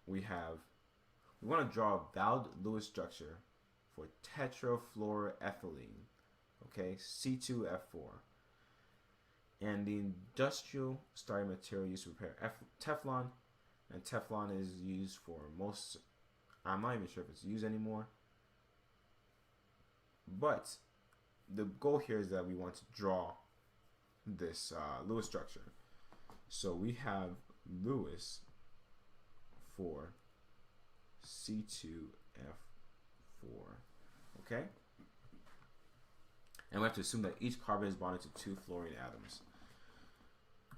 we want to draw a valid Lewis structure for tetrafluoroethylene, okay, C2F4. And the industrial starting material used to repair Teflon, and Teflon is used for most, I'm not even sure if it's used anymore, but the goal here is that we want to draw this Lewis structure. So we have Lewis for C2F4, okay? And we have to assume that each carbon is bonded to 2 fluorine atoms.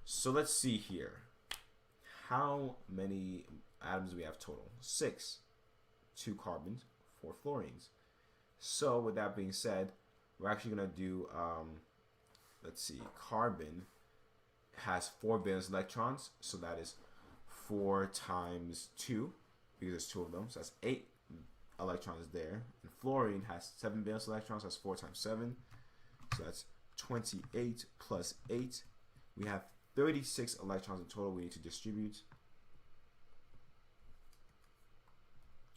So let's see here. How many atoms do we have total? 6. 2 carbons, 4 fluorines. So with that being said, we're actually going to do, let's see, carbon has 4 valence electrons. So that is 4 times 2, because there's 2 of them. So that's 8 electrons there. And fluorine has 7 valence electrons. That's 4 times 7. So that's 28 plus 8. We have 36 electrons in total we need to distribute.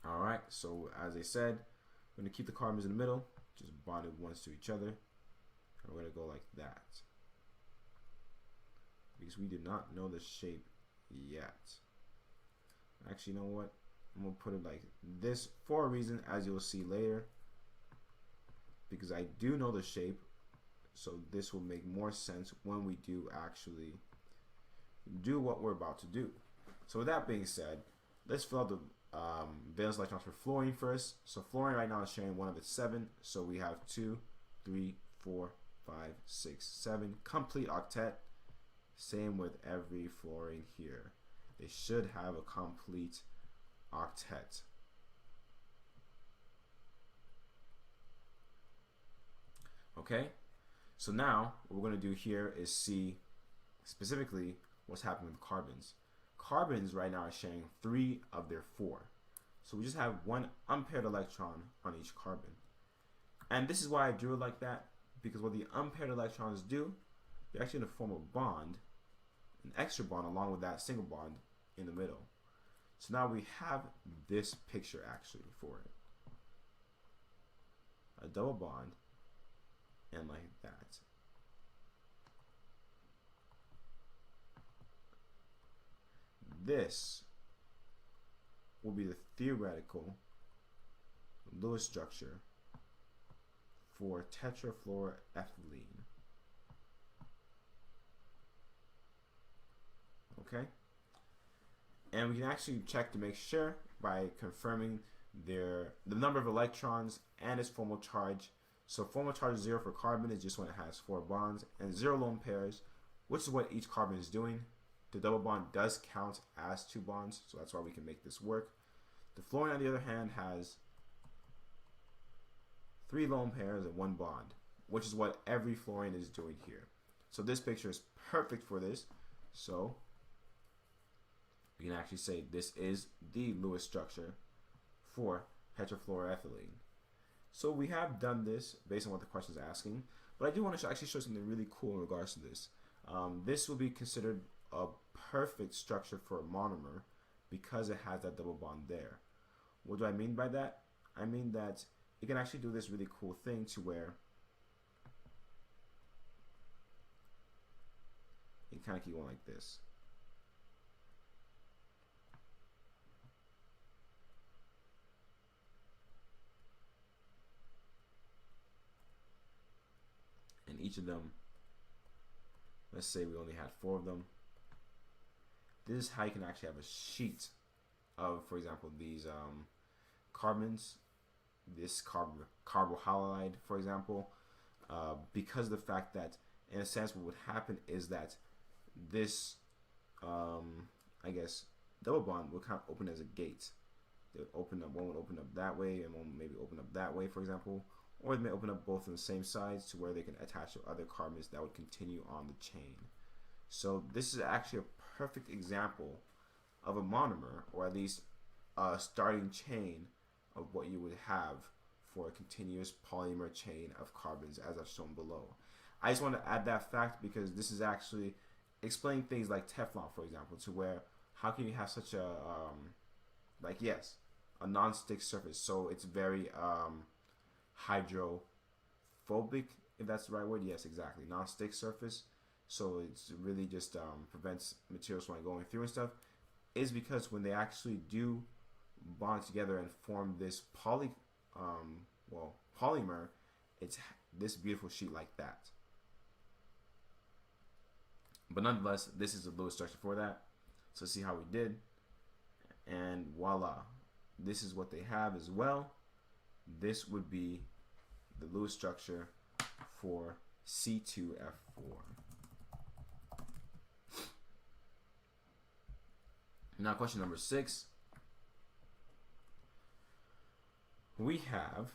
Alright, so as I said, we're going to keep the carbons in the middle, just bonded ones to each other. And we're going to go like that, because we do not know the shape yet. Actually, you know what? I'm going to put it like this for a reason, as you'll see later, because I do know the shape. So this will make more sense when we do actually do what we're about to do. So with that being said, let's fill out the valence electrons for fluorine first. So fluorine right now is sharing 1 of its 7. So we have 2, 3, 4, 5, 6, 7. Complete octet. Same with every fluorine here. They should have a complete octet. Okay? So now, what we're going to do here is see specifically what's happening with carbons. Carbons right now are sharing 3 of their 4. So we just have 1 unpaired electron on each carbon. And this is why I drew it like that, because what the unpaired electrons do, they're actually going to form a bond, an extra bond along with that single bond in the middle. So now we have this picture actually for it. A double bond. And like that. This will be the theoretical Lewis structure for tetrafluoroethylene. Okay? And we can actually check to make sure by confirming the number of electrons and its formal charge. So formal charge 0 for carbon is just when it has 4 bonds, and 0 lone pairs, which is what each carbon is doing. The double bond does count as 2 bonds, so that's why we can make this work. The fluorine, on the other hand, has 3 lone pairs and 1 bond, which is what every fluorine is doing here. So this picture is perfect for this. So we can actually say this is the Lewis structure for tetrafluoroethylene. So we have done this based on what the question is asking, but I do want to actually show something really cool in regards to this. This will be considered a perfect structure for a monomer because it has that double bond there. What do I mean by that? I mean that it can actually do this really cool thing to where it kind of keep going like this. And each of them, let's say we only had 4 of them. This is how you can actually have a sheet of, for example, these carbons, this carbohalide, for example, because of the fact that, in a sense, what would happen is that this, I guess, double bond would kind of open as a gate. They would open up, one would open up that way, and one would maybe open up that way, for example. Or they may open up both on the same sides to where they can attach to other carbons that would continue on the chain. So this is actually a perfect example of a monomer, or at least a starting chain of what you would have for a continuous polymer chain of carbons, as I've shown below. I just want to add that fact because this is actually explaining things like Teflon, for example, to where how can you have such a like yes, a non-stick surface. So it's very hydrophobic, if that's the right word. Yes, exactly. Non-stick surface. So it's really just prevents materials from going through and stuff. Is because when they actually do bond together and form this polymer, it's this beautiful sheet like that. But nonetheless, this is a Lewis structure for that. So see how we did, and voila, this is what they have as well. This would be the Lewis structure for C2F4. Now question number 6. We have